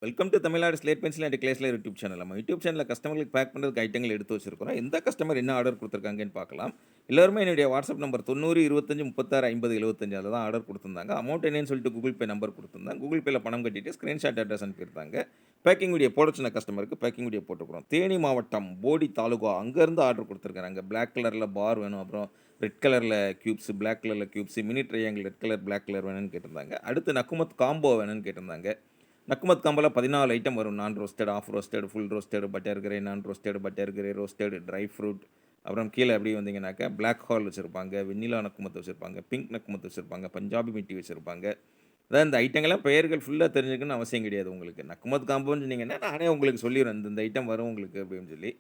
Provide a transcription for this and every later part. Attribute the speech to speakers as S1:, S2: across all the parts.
S1: Welcome to Tamil Nadu slate pencil and கிளேஸ்ல YouTube channel. நம்ம YouTube சேனலில் கஸ்டமர்களுக்கு பேக் பண்ணுறதுக்கு ஐட்டங்கள் எடுத்து வச்சிருக்கிறோம். எந்த கஸ்டமர் என்ன ஆர்டர் கொடுத்துருக்காங்கன்னு பார்க்கலாம். எல்லாருமே என்னுடைய வாட்ஸ்அப் நம்பர் 90 25 36 50 75 அதில் தான் ஆர்டர் கொடுத்துருந்தாங்க. அமௌண்ட் என்னன்னு சொல்லிட்டு கூகுள் பே நம்பர் கொடுத்துருந்தாங்க. கூகுள் பேல பணம் கட்டிட்டு ஸ்க்ரீன்ஷாட் அட்ரஸ் அனுப்பியிருந்தாங்க. பேக்கிங் வீடியோ போட சொன்ன கஸ்டமருக்கு பேக்கிங் வீடியோ போட்டுக்கிறோம். தேனி மாவட்டம் போடி தாலுகா அங்கேருந்து ஆர்டர் கொடுத்துருக்காங்க. பிளாக் கலரில் பார் வேணும், அப்புறம் ரெட் கலரில் கியூப்ஸ், பிளாக் கலரில் cubes, mini triangle red colour black colour வேணும்னு கேட்டிருந்தாங்க. அடுத்து நக்குமத் காம்போ வேணும்னு கேட்டிருந்தாங்க. நக்குமத் காம்போல 14 ஐட்டம் வரும். Non roasted, half roasted, full roasted, butter grey, non roasted, butter grey, roasted, dry fruit. அப்புறம் கீழே எப்படி வந்தீங்கன்னாக்கா பிளாக் ஹால் வச்சுருப்பாங்க, வெண்ணிலா நக்குமத் வச்சுருப்பாங்க, பிங்க் நக்குமத் வச்சுருப்பாங்க, பஞ்சாபி மிட்டி வச்சுருப்பாங்க. அதான் இந்த ஐட்டங்கள்லாம் பெயர்கள் ஃபுல்லாக தெரிஞ்சுக்கணும்னு அவசியம் கிடையாது உங்களுக்கு. நக்குமத் காம்போன்னு சொன்னீங்கன்னா நானே உங்களுக்கு சொல்லிடுவேன், இந்த ஐட்டம் வரும் உங்களுக்கு அப்படின்னு சொல்லி.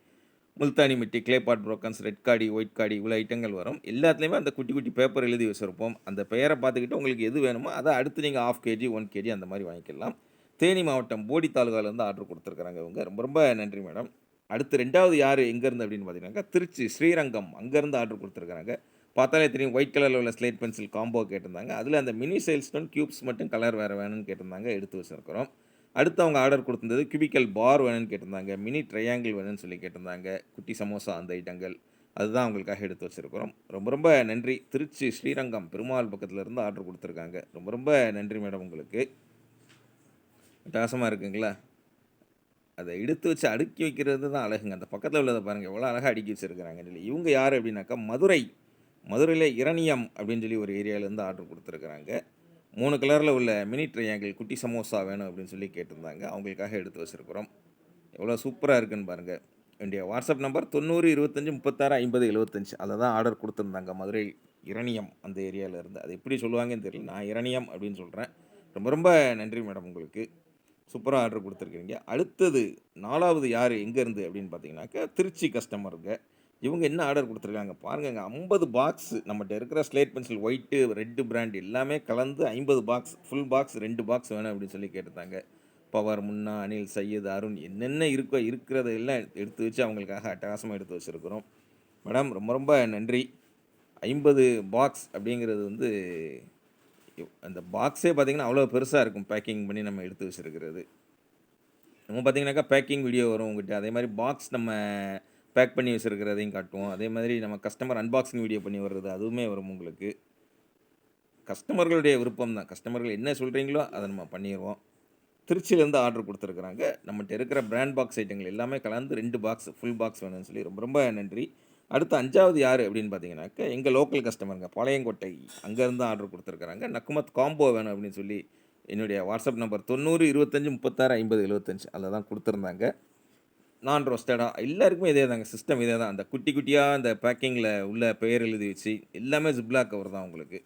S1: முல்தானி மிட்டி, கிளே பாட் புரோக்கன்ஸ், ரெட் காடி, ஒயிட் காடி இவ்வளோ ஐட்டங்கள் வரும். எல்லாத்துலேயுமே அந்த குட்டி குட்டி பேப்பர் எழுதி வச்சுருப்போம். அந்த பெயரை பார்த்துக்கிட்டு உங்களுக்கு எது வேணுமோ அதை அடுத்து நீங்கள் 1/2 கேஜி 1 கேஜி அந்த மாதிரி வாங்கிக்கலாம். தேனி மாவட்டம் போடி தாலுகாலேருந்து ஆர்டர் கொடுத்துருக்குறாங்க இவங்க. ரொம்ப ரொம்ப நன்றி மேடம். அடுத்து 2வது யார் எங்கேருந்து அப்படின்னு பார்த்தீங்கன்னாக்கா, திருச்சி ஸ்ரீரங்கம் அங்கேருந்து ஆர்டர் கொடுத்துருக்குறாங்க. பார்த்தாலே தெரியும், ஒயிட் கலரில் உள்ள ஸ்லேட் பென்சில் காம்போ கேட்டிருந்தாங்க. அதில் அந்த மினி சேல்ஸ்டோன் கியூப்ஸ் மட்டும் கலர் வேறு வேணும்னு கேட்டிருந்தாங்க, எடுத்து வச்சுருக்கிறோம். அடுத்து அவங்க ஆர்டர் கொடுத்துருந்தது கியூபிக்கல் பார் வேணும்னு கேட்டிருந்தாங்க, மினி ட்ரையாங்கிள் வேணும்னு சொல்லி கேட்டிருந்தாங்க, குட்டி சமோசா அந்த ஐட்டங்கள். அதுதான் அவங்களுக்காக எடுத்து வச்சுருக்கிறோம். ரொம்ப ரொம்ப நன்றி. திருச்சி ஸ்ரீரங்கம் பெருமாள் பக்கத்தில் இருந்து ஆர்டர் கொடுத்துருக்காங்க. ரொம்ப ரொம்ப நன்றி மேடம் உங்களுக்கு. அட்டகாசமாக இருக்குங்களா? அதை எடுத்து வச்சு அடுக்கி வைக்கிறது தான் அழகுங்க. அந்த பக்கத்தில் உள்ளதை பாருங்கள், எவ்வளோ அழகாக அடுக்கி வச்சுருக்கிறாங்கன்னு சொல்லி. இவங்க யார் அப்படின்னாக்கா மதுரை. மதுரையில் இரணியம் அப்படின்னு சொல்லி ஒரு ஏரியாவிலேருந்து ஆர்டர் கொடுத்துருக்குறாங்க. 3 கலரில் உள்ள மினி ட்ரையாங்கிள் குட்டி சமோசா வேணும் அப்படின்னு சொல்லி கேட்டிருந்தாங்க. அவங்களுக்காக எடுத்து வச்சுருக்குறோம். எவ்வளோ சூப்பராக இருக்குன்னு பாருங்கள். என்னுடைய வாட்ஸ்அப் நம்பர் 90 25 36 50 75 அதில் தான் ஆர்டர் கொடுத்துருந்தாங்க. மதுரை இரணியம் அந்த ஏரியாவிலேருந்து. அது எப்படி சொல்லுவாங்கன்னு தெரியல. நான் இரணியம் அப்படின்னு சொல்கிறேன். ரொம்ப ரொம்ப நன்றி மேடம் உங்களுக்கு. சூப்பராக ஆர்டர் கொடுத்துருக்கீங்க. அடுத்தது 4வது யார் எங்கேருந்து அப்படின்னு பார்த்தீங்கன்னாக்கா, திருச்சி கஸ்டமருங்க. இவங்க என்ன ஆர்டர் கொடுத்துருக்காங்க பாருங்கங்க. 50 பாக்ஸ் நம்மகிட்ட இருக்கிற slate pencil white, red brand எல்லாமே கலந்து 50 பாக்ஸ், ஃபுல் பாக்ஸ் 2 பாக்ஸ் வேணும் அப்படின்னு சொல்லி கேட்டிருந்தாங்க. பவர், முன்னா, அனில், சையத், அருண் என்னென்ன இருக்கோ இருக்கிறத எல்லாம் எடுத்து வச்சு அவங்களுக்காக அட்டகாசமாக எடுத்து வச்சுருக்கிறோம். மேடம் ரொம்ப ரொம்ப நன்றி. 50 பாக்ஸ் அப்படிங்கிறது வந்து அந்த பாக்ஸே பார்த்தீங்கன்னா அவ்வளோ பெருசாக இருக்கும். பேக்கிங் பண்ணி நம்ம எடுத்து வச்சுருக்கிறது. நம்ம பார்த்தீங்கன்னாக்கா பேக்கிங் வீடியோ வரும் உங்ககிட்ட. அதே மாதிரி பாக்ஸ் நம்ம பேக் பண்ணி வச்சுருக்கிறதையும் காட்டுவோம். அதே மாதிரி நம்ம கஸ்டமர் அன்பாக்சிங் வீடியோ பண்ணி வர்றது அதுவுமே வரும் உங்களுக்கு. கஸ்டமர்களுடைய விருப்பம் தான். கஸ்டமர்கள் என்ன சொல்கிறீங்களோ அதை நம்ம பண்ணிடுவோம். திருச்சியிலேருந்து ஆர்டர் கொடுத்துருக்குறாங்க. நம்மகிட்ட இருக்கிற பிராண்ட் பாக்ஸ் ஐட்டங்கள் எல்லாமே கலந்து 2 பாக்ஸ், ஃபுல் பாக்ஸ் வேணும்னு சொல்லி ரொம்ப ரொம்ப நன்றி. அடுத்து 5வது யார் அப்படின்னு பார்த்தீங்கன்னாக்கா, எங்கள் லோக்கல் கஸ்டமருங்க பாளையங்கோட்டை அங்கேருந்து ஆர்டர் கொடுத்துருக்குறாங்க. நக்குமத் காம்போ வேணும் அப்படின்னு சொல்லி என்னுடைய வாட்ஸ்அப் நம்பர் 90 25 36 50 75 அதில் தான் கொடுத்துருந்தாங்க. நான் ரோஸ்டடா எல்லாருக்குமே இதே தாங்க. சிஸ்டம் இதே தான். அந்த குட்டி குட்டியாக அந்த பேக்கிங்கில் உள்ள பெயர் எழுதி வச்சு எல்லாமே ஜிப்லாக் கவர் தான் உங்களுக்கு.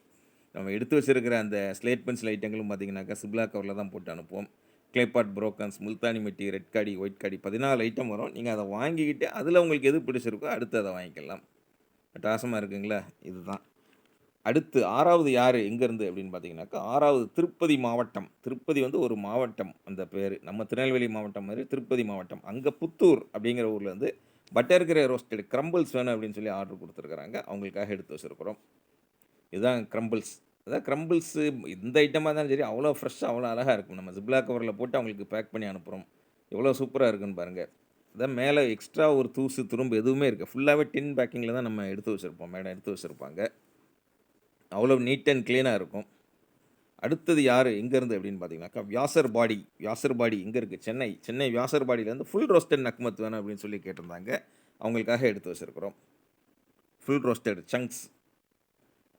S1: நம்ம எடுத்து வச்சிருக்கிற அந்த ஸ்லேட் பென்சில் ஐட்டங்களும் பார்த்தீங்கன்னாக்கா ஜிப்லாக் கவரில் தான் போட்டு அனுப்புவோம். கிளே பாட் புரோக்கன்ஸ், முல்தானி மிட்டி, ரெட் காடி, ஒயிட் காடி 14 ஐட்டம் வரும். நீங்கள் அதை வாங்கிக்கிட்டு அதில் உங்களுக்கு எது பிடிச்சிருக்கோ அடுத்து அதை வாங்கிக்கலாம். அட்டகாசமாக இருக்குங்களா? இதுதான். அடுத்து 6வது யார் எங்கேருந்து அப்படின்னு பார்த்தீங்கன்னாக்கா, 6வது திருப்பதி மாவட்டம். திருப்பதி வந்து ஒரு மாவட்டம் அந்த பேர். நம்ம திருநெல்வேலி மாவட்டம் மாதிரி திருப்பதி மாவட்டம். அங்கே புத்தூர் அப்படிங்கிற ஊர்லேருந்து பட்டர் கிரே ரோஸ்டட் கிரம்பிள்ஸ் வேணும் அப்படின்னு சொல்லி ஆர்டர் கொடுத்துருக்குறாங்க. அவங்களுக்காக எடுத்து வச்சுருக்குறோம். இதுதான் கிரம்பிள்ஸ். அதான் கிரம்பிள்ஸு எந்த ஐட்டமாக இருந்தாலும் சரி அவ்வளோ ஃப்ரெஷ்ஷாக அவ்வளோ அழகாக இருக்கும். நம்ம ஜிப்லாக் கவரில் போட்டு அவங்களுக்கு பேக் பண்ணி அனுப்புகிறோம். எவ்வளோ சூப்பராக இருக்குன்னு பாருங்கள். அதான் மேலே எக்ஸ்ட்ரா ஒரு தூசு, துரும்பு எதுவுமே இருக்காது. ஃபுல்லாகவே டின் பேக்கிங்கில தான் நம்ம எடுத்து வச்சுருப்போம். மேடம் எடுத்து வச்சுருப்பாங்க. அவ்வளோ நீட் அண்ட் கிளீனாக இருக்கும். அடுத்தது யார் எங்கேருந்து அப்படின்னு பார்த்தீங்கன்னாக்கா, வியாசர்பாடி. வியாசர்பாடி எங்கே இருக்குது? சென்னை. சென்னை வியாசர்பாடியிலேருந்து ஃபுல் ரோஸ்டட் நக்மத் வேணும் அப்படின்னு சொல்லி கேட்டிருந்தாங்க. அவங்களுக்காக எடுத்து வச்சுருக்கிறோம். Full roasted chunks.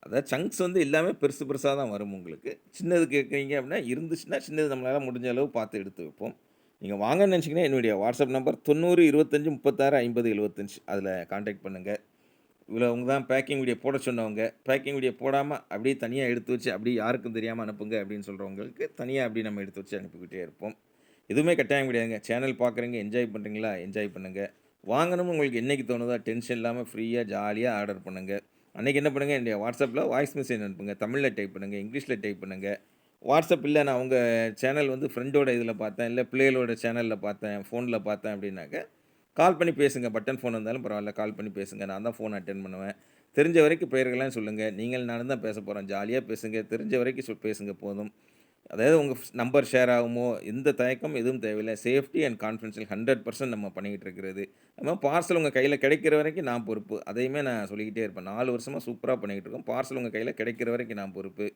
S1: அதாவது சங்க்ஸ் வந்து எல்லாமே பெருசு பெருசாக தான் வரும் உங்களுக்கு. சின்னது கேட்குறீங்க அப்படின்னா இருந்துச்சுன்னா சின்னது நம்மளால் முடிஞ்ச அளவு பார்த்து எடுத்து வைப்போம். நீங்கள் வாங்கன்னு நினச்சிங்கன்னா என்னுடைய வாட்ஸ்அப் நம்பர் 90 25 36 50 75 அதில் கான்டாக்ட் பண்ணுங்கள். இவ்வளோவங்க தான் பேக்கிங் வீடியோ போட சொன்னவங்க. பேக்கிங் வீடியோ போடாமல் அப்படியே தனியாக எடுத்து வச்சு அப்படியே யாருக்கும் தெரியாமல் அனுப்புங்க அப்படின்னு சொல்கிறவங்களுக்கு தனியாக அப்படியே நம்ம எடுத்து வச்சு அனுப்பிக்கிட்டே இருப்போம். எதுவுமே கட்டாயம் கிடையாதுங்க. சேனல் பார்க்குறீங்க, என்ஜாய் பண்ணுறீங்களா? என்ஜாய் பண்ணுங்கள். வாங்கணும்னு உங்களுக்கு என்றைக்கு தோணுதோ டென்ஷன் இல்லாமல் ஃப்ரீயாக ஜாலியாக ஆர்டர் பண்ணுங்கள். அன்றைக்கி என்ன பண்ணுங்கள், என்னுடைய வாட்ஸ்அப்பில் வாய்ஸ் மெசேஜ் அனுப்புங்க. தமிழில் டைப் பண்ணுங்கள், இங்கிலீஷில் டைப் பண்ணுங்கள். வாட்ஸ்அப் இல்லை, நான் உங்கள் சேனல் வந்து ஃப்ரெண்டோட இதில் பார்த்தேன், இல்லை பிள்ளைகளோட சேனலில் பார்த்தேன், ஃபோனில் பார்த்தேன் அப்படின்னாக்க கால் பண்ணி பேசுங்க. பட்டன் ஃபோன் இருந்தாலும் பரவாயில்ல, கால் பண்ணி பேசுங்க. நான் தான் ஃபோன் அட்டெண்ட் பண்ணுவேன். தெரிஞ்ச வரைக்கும் பெயர்கள்லாம் சொல்லுங்கள். நீங்கள் நானும் தான் பேச போகிறோம். ஜாலியாக பேசுங்க. தெரிஞ்ச வரைக்கும் பேசுங்க போதும். அதாவது உங்க நம்பர் ஷேர் ஆகுமோ, எந்த தயக்கம் எதுவும் தேவையில்ல. சேஃப்டி அண்ட் கான்ஃபிடென்ஷியல் 100% நம்ம பண்ணிக்கிட்டு இருக்கிறது. அதுமாரி பார்சல் உங்க கையில கிடைக்கிற வரைக்கும் நான் பொறுப்பு. அதையுமே நான் சொல்லிக்கிட்டே இருப்பேன். 4 வருஷமா சூப்பரா பண்ணிக்கிட்டு இருக்கோம். பார்சல் உங்க கையில கிடைக்கிற வரைக்கும் நான் பொறுப்பு.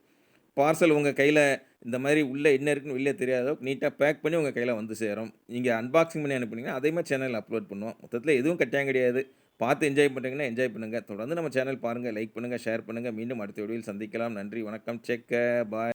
S1: பார்சல் உங்க கையில இந்த மாரி உள்ள என்ன இருக்குன்னு வெளிய தெரியாத அளவுக்கு நீட்டா பேக் பண்ணி உங்க கையில வந்து சேரும். நீங்க அன்பாக்ஸிங் பண்ணி அனுப்புனீங்கன்னா, அதே மாரி சேனல்ல அப்லோட் பண்ணுவோம். மொத்தத்தில எதுவும் கட்டாயம் கிடையாது. பார்த்து என்ஜாய் பண்றீங்கன்னா, என்ஜாய் பண்ணுங்க. தொடர்ந்து நம்ம சேனல் பாருங்க, லைக் பண்ணுங்க, ஷேர் பண்ணுங்க. மீண்டும் அடுத்த வீடியோவில் சந்திக்கலாம். நன்றி, வணக்கம். பாய்.